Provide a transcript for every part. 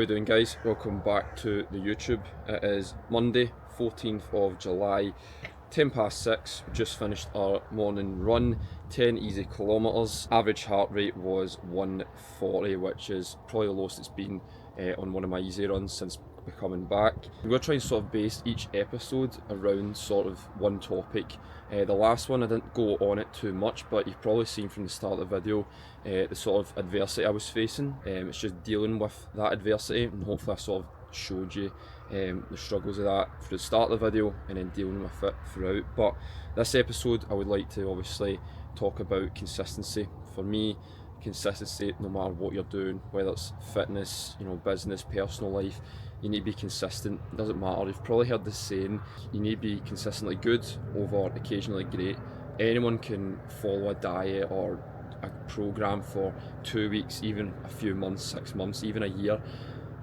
you doing, guys? Welcome back to the YouTube. It is Monday 14th of July, 10 past 6. We just finished our morning run, 10 easy kilometres. Average heart rate was 140, which is probably the lowest it's been on one of my easy runs since coming back. I'm going to try and sort of base each episode around sort of one topic. The last one I didn't go on it too much, but you've probably seen from the start of the video the sort of adversity I was facing. It's just dealing with that adversity, and hopefully I sort of showed you the struggles of that from the start of the video and then dealing with it throughout. But this episode I would like to obviously talk about consistency. For me, consistency, no matter what you're doing, whether it's fitness, business, personal life, you need to be consistent. It doesn't matter. You've probably heard this saying, you need to be consistently good over occasionally great. Anyone can follow a diet or a program for 2 weeks, even a few months, 6 months, even a year.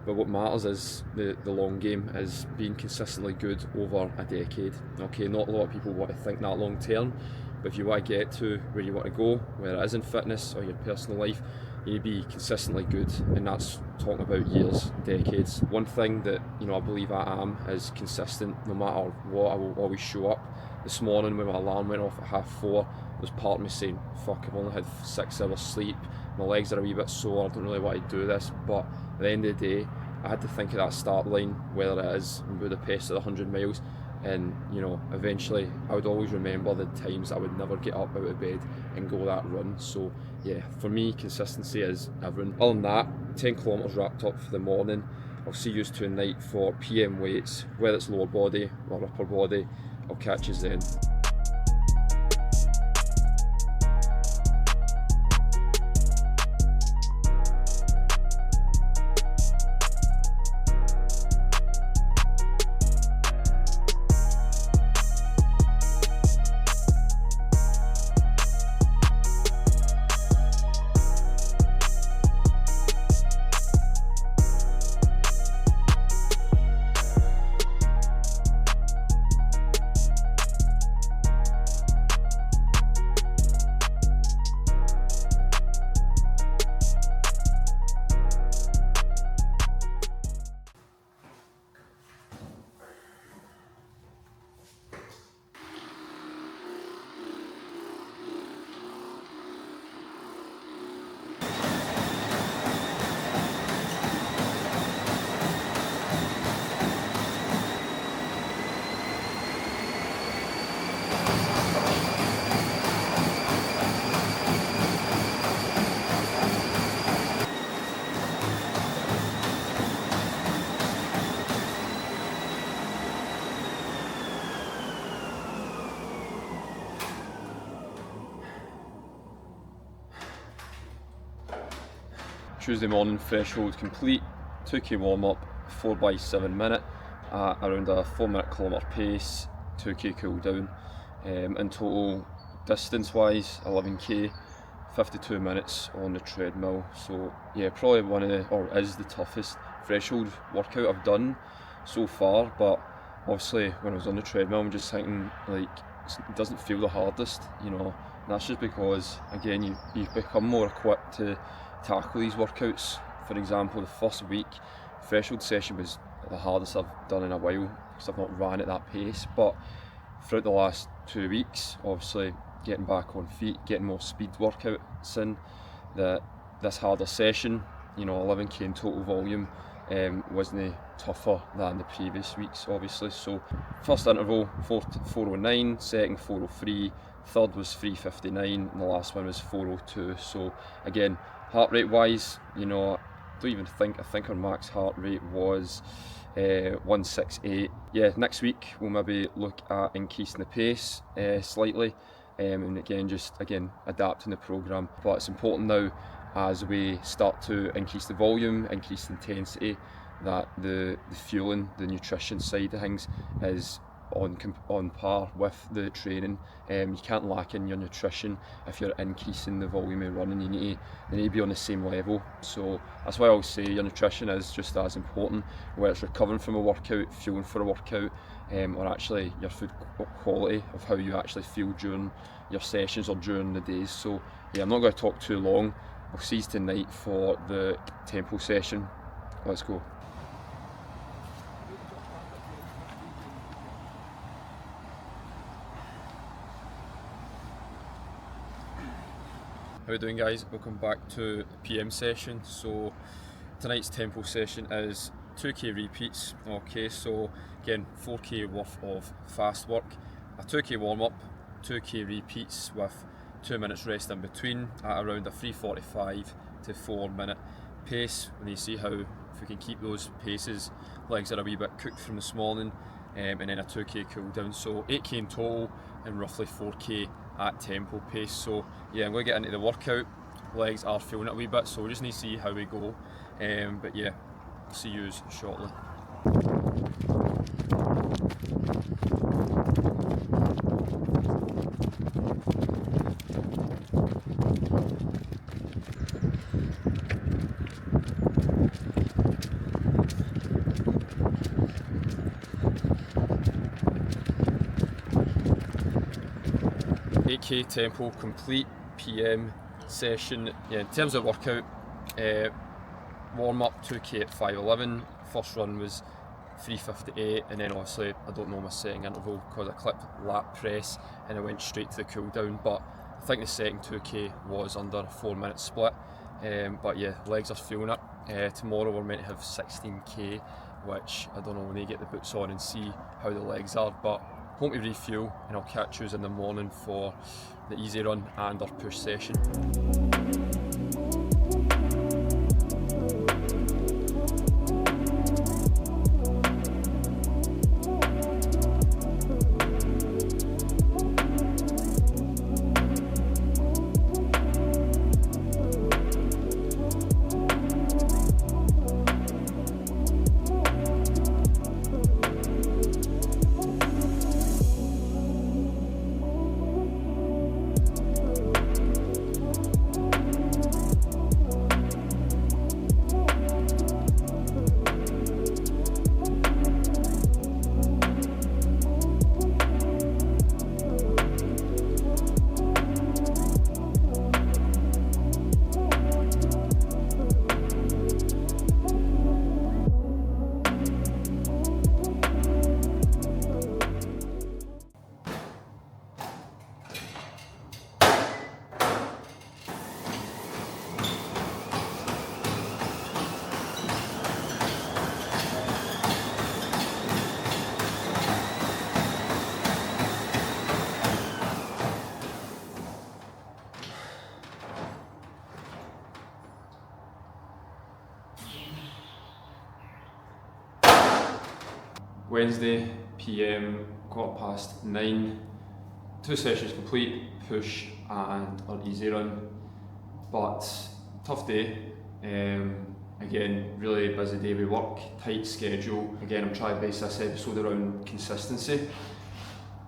But what matters is the long game, is being consistently good over a decade. Okay, not a lot of people want to think that long term, but if you want to get to where you want to go, whether it is in fitness or your personal life, you need to be consistently good, and that's talking about years, decades. One thing that I believe I am is consistent. No matter what, I will always show up. This morning when my alarm went off at 4:30, there was part of me saying, fuck, I've only had 6 hours sleep, my legs are a wee bit sore, I don't really want to do this. But at the end of the day, I had to think of that start line, whether it is in Budapest at 100 miles, and eventually I would always remember the times I would never get up out of bed and go that run. So yeah, for me, consistency is everything. Other than that, 10 kilometres wrapped up for the morning. I'll see you tonight for PM weights, whether it's lower body or upper body. I'll catch you then. Tuesday morning threshold complete, 2k warm up, 4x7 minute at around a 4-minute kilometre pace, 2k cool down. In total, distance wise, 11k, 52 minutes on the treadmill. So yeah, probably is the toughest threshold workout I've done so far. But obviously when I was on the treadmill, I'm just thinking, like, it doesn't feel the hardest, and that's just because, again, you become more equipped to tackle these workouts. For example, the first week threshold session was the hardest I've done in a while because I've not ran at that pace. But throughout the last 2 weeks, obviously getting back on feet, getting more speed workouts in, this harder session, 11k in total volume, wasn't tougher than the previous weeks, obviously. So first interval 409, second 403, third was 359, and the last one was 402. So again, heart rate wise, I think our max heart rate was 168. Yeah, next week we'll maybe look at increasing the pace slightly, and again adapting the program. But it's important now, as we start to increase the volume, increase the intensity, that the fueling, the nutrition side of things is on par with the training. You can't lack in your nutrition if you're increasing the volume of running. You need to be on the same level. So that's why I always say your nutrition is just as important, whether it's recovering from a workout, fueling for a workout, or actually your food quality of how you actually feel during your sessions or during the days. So yeah, I'm not going to talk too long. We'll see you tonight for the tempo session. Let's go. How are you doing, guys? Welcome back to the PM session. So tonight's tempo session is 2k repeats. Okay, so again 4k worth of fast work, a 2k warm up, 2k repeats with 2 minutes rest in between at around a 3:45 to 4 minute pace. When you see how, if we can keep those paces, legs are a wee bit cooked from this morning, and then a 2k cool down. So 8k in total and roughly 4k at tempo pace. So yeah, I'm going to get into the workout. Legs are feeling it a wee bit, so we just need to see how we go. But yeah, see you shortly. k tempo complete PM session. Yeah, in terms of workout, warm up 2k at 5:11. First run was 3:58, and then obviously I don't know my setting interval because I clipped lat press and I went straight to the cool down. But I think the second 2k was under a 4 minute split. But yeah, legs are feeling it. Tomorrow we're meant to have 16k, which I don't know, when you get the boots on and see how the legs are. But home to refuel, and I'll catch you in the morning for the easy run and our push session. Wednesday, PM, 9:15, 2 sessions complete, push and an easy run. But tough day. Again, really busy day with work, tight schedule. Again, I'm trying to base this episode around consistency,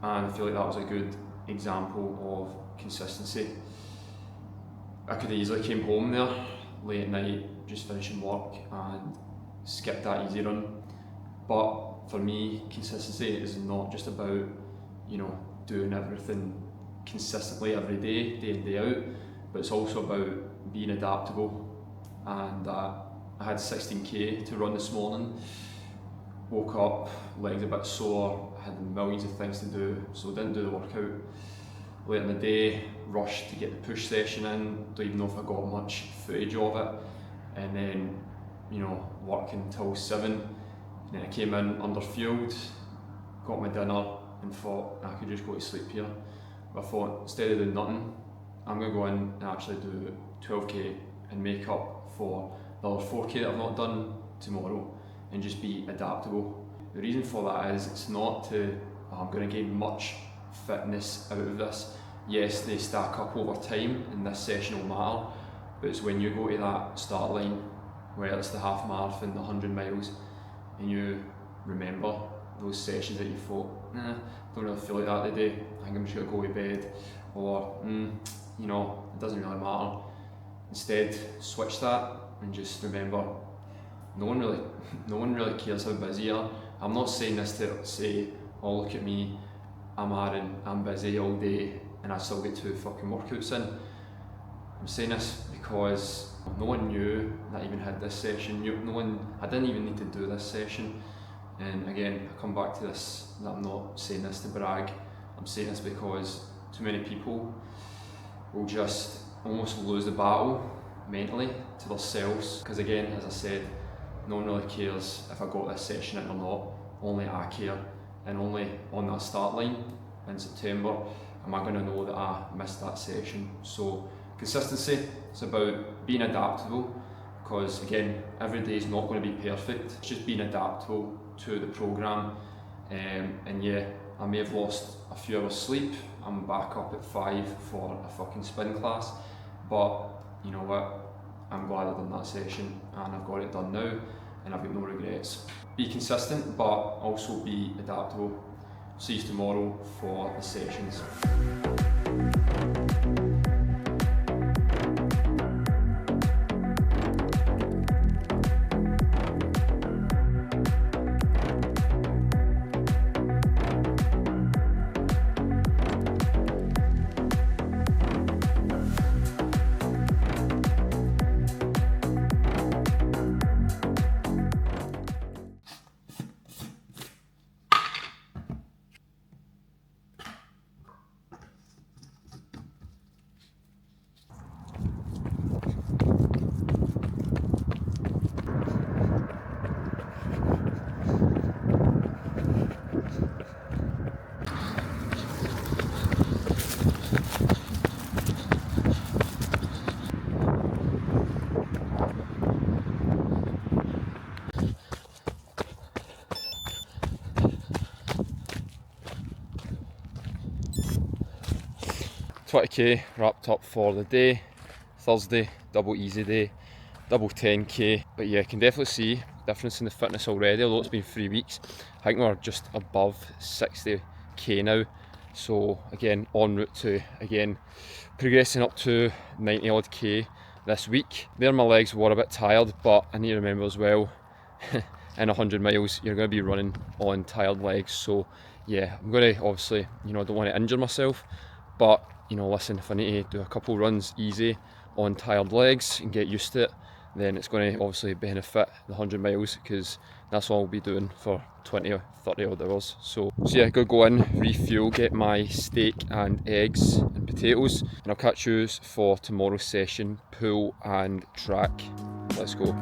and I feel like that was a good example of consistency. I could have easily came home there late at night, just finishing work, and skipped that easy run. But for me, consistency is not just about, doing everything consistently every day, day in, day out, but it's also about being adaptable. And I had 16k to run this morning. Woke up, legs a bit sore, I had millions of things to do, so didn't do the workout. Late in the day, rushed to get the push session in, don't even know if I got much footage of it. And then, working until 7. And then I came in underfueled, got my dinner, and thought I could just go to sleep here. But I thought, instead of doing nothing, I'm going to go in and actually do 12k and make up for the other 4k that I've not done tomorrow, and just be adaptable. The reason for that is it's not to, I'm going to gain much fitness out of this. Yes, they stack up over time and this session will matter, but it's when you go to that start line, whether it's the half marathon, the 100 miles, and you remember those sessions that you thought, don't really feel like that today, I think I'm just going to go to bed, or it doesn't really matter. Instead, switch that and just remember, no one really cares how busy you are. I'm not saying this to say, oh look at me, I'm Aaron, I'm busy all day and I still get 2 fucking workouts in. I'm saying this because no one knew that I even had this session. I didn't even need to do this session. And again, I come back to this, that I'm not saying this to brag. I'm saying this because too many people will just almost lose the battle mentally to themselves. Because again, as I said, no one really cares if I got this session in or not. Only I care. And only on that start line in September am I going to know that I missed that session. So consistency, it's about being adaptable, because again, every day is not going to be perfect. It's just being adaptable to the programme. And yeah, I may have lost a few hours sleep. I'm back up at 5 for a fucking spin class, but you know what, I'm glad I've done that session and I've got it done now and I've got no regrets. Be consistent, but also be adaptable. See you tomorrow for the sessions. $20k wrapped up for the day. Thursday, double easy day, double 10k. But yeah, I can definitely see difference in the fitness already, although it's been 3 weeks. I think we're just above 60k now. So again, en route to, again, progressing up to 90 odd k this week. There my legs were a bit tired, but I need to remember as well, in 100 miles, you're going to be running on tired legs. So yeah, I'm going to obviously, I don't want to injure myself, but listen, if I need to do a couple runs easy on tired legs and get used to it, then it's going to obviously benefit the 100 miles, because that's all I'll be doing for 20 or 30 odd hours. So yeah, go in, refuel, get my steak and eggs and potatoes, and I'll catch you for tomorrow's session, pool and track. Let's go.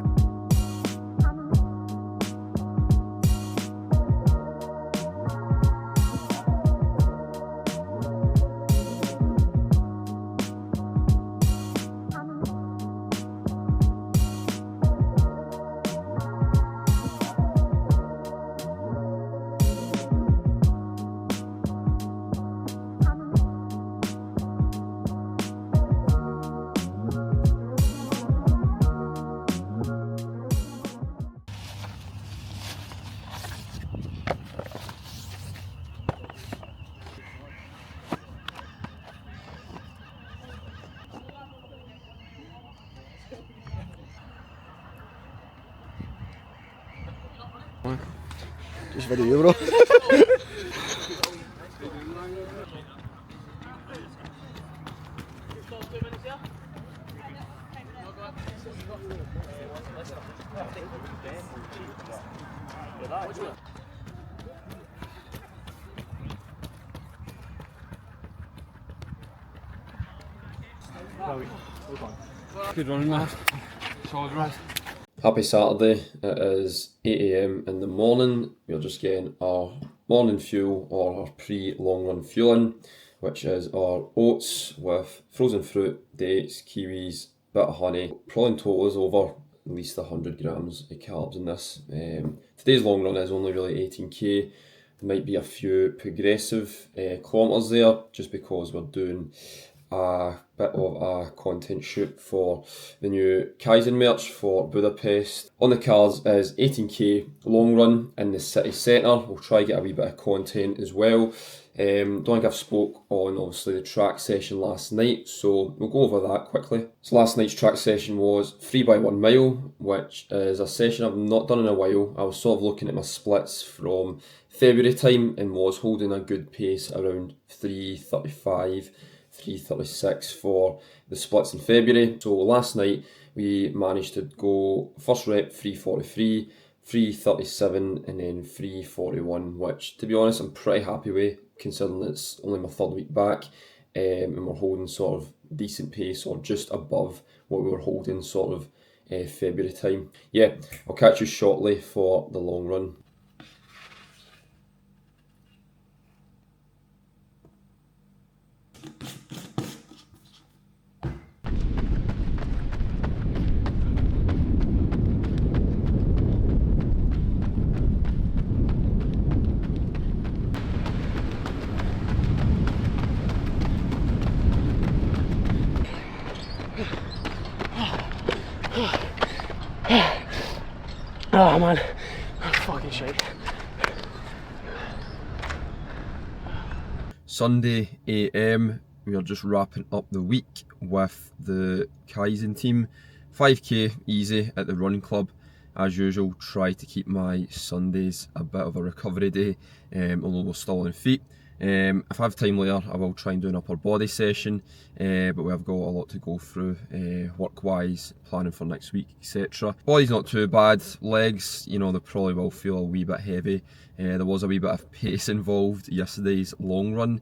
Just video, bro. Good running, man. Solid run. Happy Saturday. It is 8 AM in the morning. We're just getting our morning fuel, or our pre-long run fueling, which is our oats with frozen fruit, dates, kiwis, bit of honey. Probably in total is over at least 100 grams of carbs in this. Today's long run is only really 18k. There might be a few progressive kilometres there, just because we're doing a bit of a content shoot for the new Kaizen merch for Budapest. On the cards is 18k long run in the city centre. We'll try to get a wee bit of content as well. Don't think I've spoke on obviously the track session last night, so we'll go over that quickly. So last night's track session was 3x1 mile, which is a session I've not done in a while. I was sort of looking at my splits from February time and was holding a good pace around 3:35, 3:36 for the splits in February. So last night we managed to go first rep 3:43, 3:37 and then 3:41, which to be honest I'm pretty happy with considering it's only my third week back, and we're holding sort of decent pace or just above what we were holding sort of February time. Yeah, I'll catch you shortly for the long run. Oh man, I'm fucking shit. Sunday AM, we are just wrapping up the week with the Kaizen team. 5k easy at the running club. As usual, try to keep my Sundays a bit of a recovery day, although we're still on feet. If I have time later, I will try and do an upper body session, but we have got a lot to go through work-wise, planning for next week, etc. Body's not too bad. Legs, you know, they probably will feel a wee bit heavy. There was a wee bit of pace involved yesterday's long run,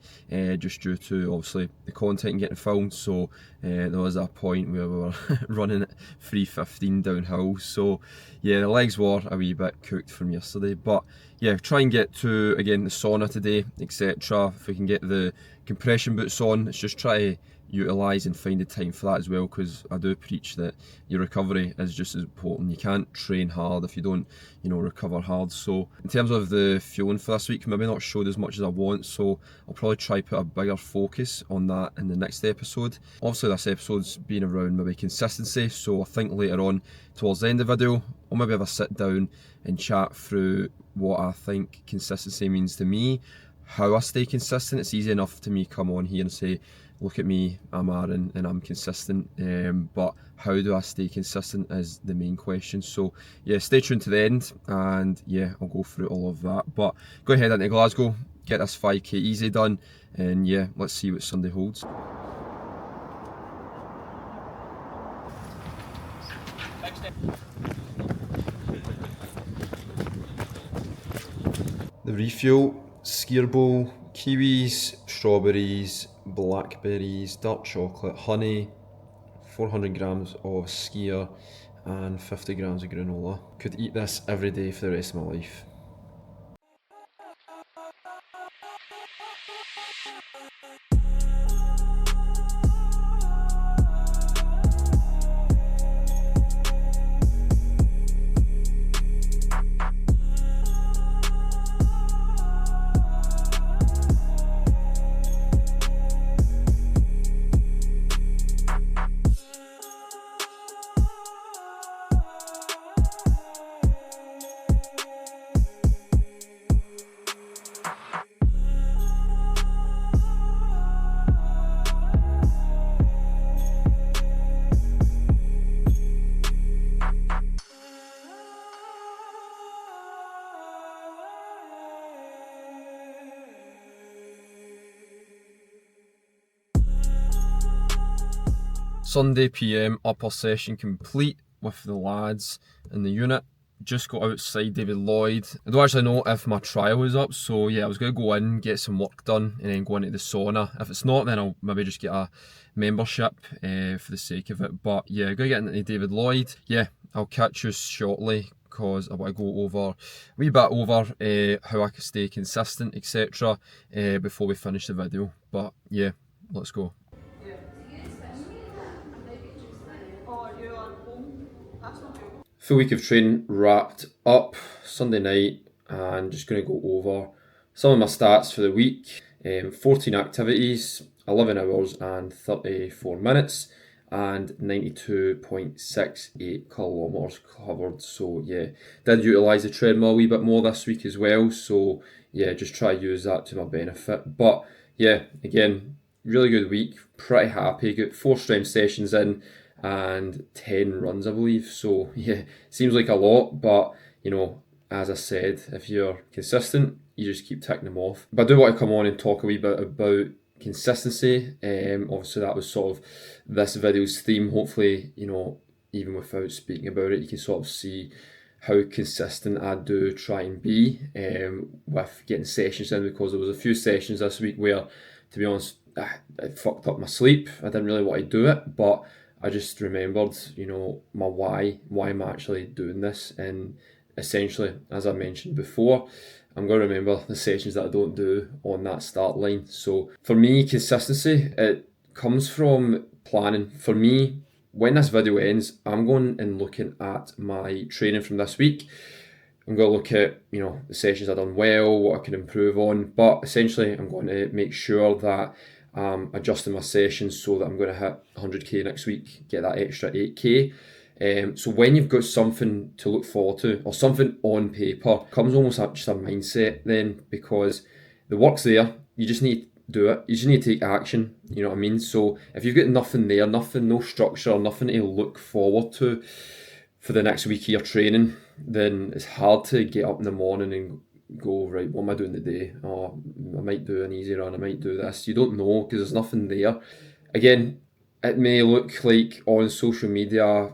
just due to obviously the content getting filmed. So there was a point where we were running at 3:15 downhill. So yeah, the legs were a wee bit cooked from yesterday, but yeah, try and get to again the sauna today, etc. If we can get the compression boots on, let's just try to utilise and find the time for that as well, because I do preach that your recovery is just as important. You can't train hard if you don't, you know, recover hard. So in terms of the fueling for this week, maybe not showed as much as I want, so I'll probably try put a bigger focus on that in the next episode. Obviously this episode's been around maybe consistency, so I think later on towards the end of the video I'll maybe have a sit down and chat through what I think consistency means to me, how I stay consistent. It's easy enough to me come on here and say, look at me, I'm Aaron and I'm consistent, but how do I stay consistent is the main question. So yeah, stay tuned to the end and yeah, I'll go through all of that. But go ahead into Glasgow, get this 5k easy done, and yeah, let's see what Sunday holds. The refuel, skier bowl, kiwis, strawberries, blackberries, dark chocolate, honey, 400 grams of skier and 50 grams of granola. Could eat this every day for the rest of my life. Sunday PM, upper session complete with the lads in the unit. Just got outside David Lloyd. I don't actually know if my trial is up, so yeah, I was going to go in, get some work done and then go into the sauna. If it's not, then I'll maybe just get a membership for the sake of it. But yeah, going to get into David Lloyd. Yeah, I'll catch you shortly because I want to go over a wee bit over how I can stay consistent, etc. Before we finish the video. But yeah, let's go. Full week of training wrapped up Sunday night, and just going to go over some of my stats for the week. 14 activities, 11 hours and 34 minutes, and 92.68 kilometres covered. So yeah, did utilise the treadmill a wee bit more this week as well, so yeah, just try to use that to my benefit. But yeah, again, really good week, pretty happy. Got 4 strength sessions in and 10 runs, I believe. So yeah, seems like a lot, but you know, as I said, if you're consistent, you just keep ticking them off. But I do want to come on and talk a wee bit about consistency. Obviously that was sort of this video's theme. Hopefully, you know, even without speaking about it, you can sort of see how consistent I do try and be with getting sessions in, because there was a few sessions this week where, to be honest, I fucked up my sleep. I didn't really want to do it, but I just remembered, you know, my why I'm actually doing this. And essentially, as I mentioned before, I'm going to remember the sessions that I don't do on that start line. So for me, consistency, it comes from planning. For me, when this video ends, I'm going and looking at my training from this week. I'm going to look at, you know, the sessions I've done well, what I can improve on, but essentially I'm going to make sure that I'm adjusting my sessions so that I'm going to hit 100k next week, get that extra 8k. So when you've got something to look forward to, or something on paper, comes almost like just a mindset then, because the work's there, you just need to do it, you just need to take action, you know what I mean? So if you've got nothing there, no structure, nothing to look forward to for the next week of your training, then it's hard to get up in the morning and go, right, what am I doing today? Oh, I might do an easy run, I might do this. You don't know because there's nothing there. Again, it may look like on social media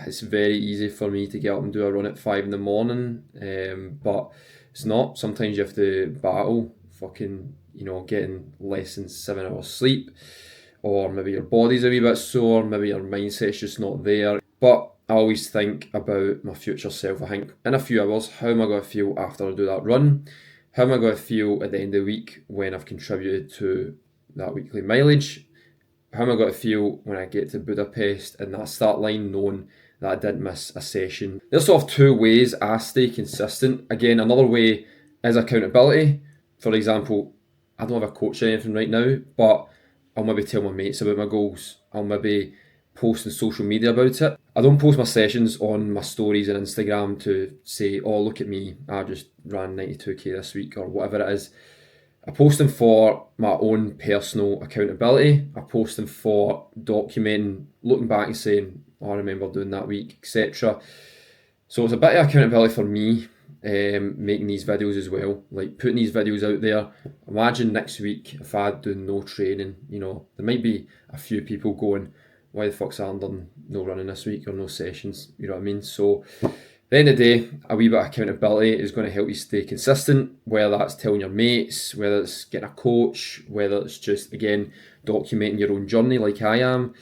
it's very easy for me to get up and do a run at 5 in the morning, but it's not. Sometimes you have to battle fucking, you know, getting less than 7 hours sleep, or maybe your body's a wee bit sore, maybe your mindset's just not there. But I always think about my future self. I think in a few hours, how am I going to feel after I do that run? How am I going to feel at the end of the week when I've contributed to that weekly mileage? How am I going to feel when I get to Budapest and that start line, knowing that I didn't miss a session? There's sort of two ways I stay consistent. Again, another way is accountability. For example, I don't have a coach or anything right now, but I'll maybe tell my mates about my goals. I'll maybe post on social media about it. I don't post my sessions on my stories and Instagram to say, oh, look at me, I just ran 92k this week, or whatever it is. I post them for my own personal accountability. I post them for documenting, looking back and saying, oh, I remember doing that week, etc. So it's a bit of accountability for me, making these videos as well, like putting these videos out there. Imagine next week if I do no training, you know, there might be a few people going, why the fuck's Alan done no running this week or no sessions, you know what I mean? So at the end of the day, a wee bit of accountability is going to help you stay consistent, whether that's telling your mates, whether it's getting a coach, whether it's just, again, documenting your own journey like I am.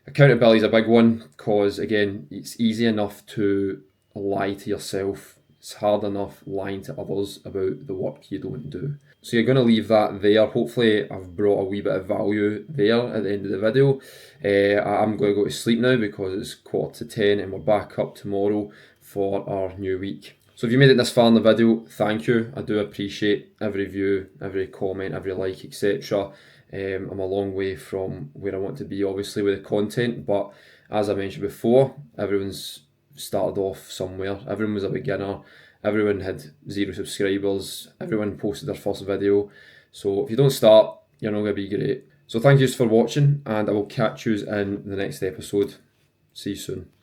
Accountability is a big one because, again, it's easy enough to lie to yourself. It's hard enough lying to others about the work you don't do. So you're going to leave that there. Hopefully I've brought a wee bit of value there at the end of the video. I'm going to go to sleep now because it's 9:45 and we're back up tomorrow for our new week. So if you made it this far in the video, thank you. I do appreciate every view, every comment, every like, etc. I'm a long way from where I want to be, obviously, with the content, but as I mentioned before, everyone's started off somewhere. Everyone was a beginner. Everyone had 0 subscribers. Everyone posted their first video. So if you don't start, you're not going to be great. So thank you for watching, and I will catch you in the next episode. See you soon.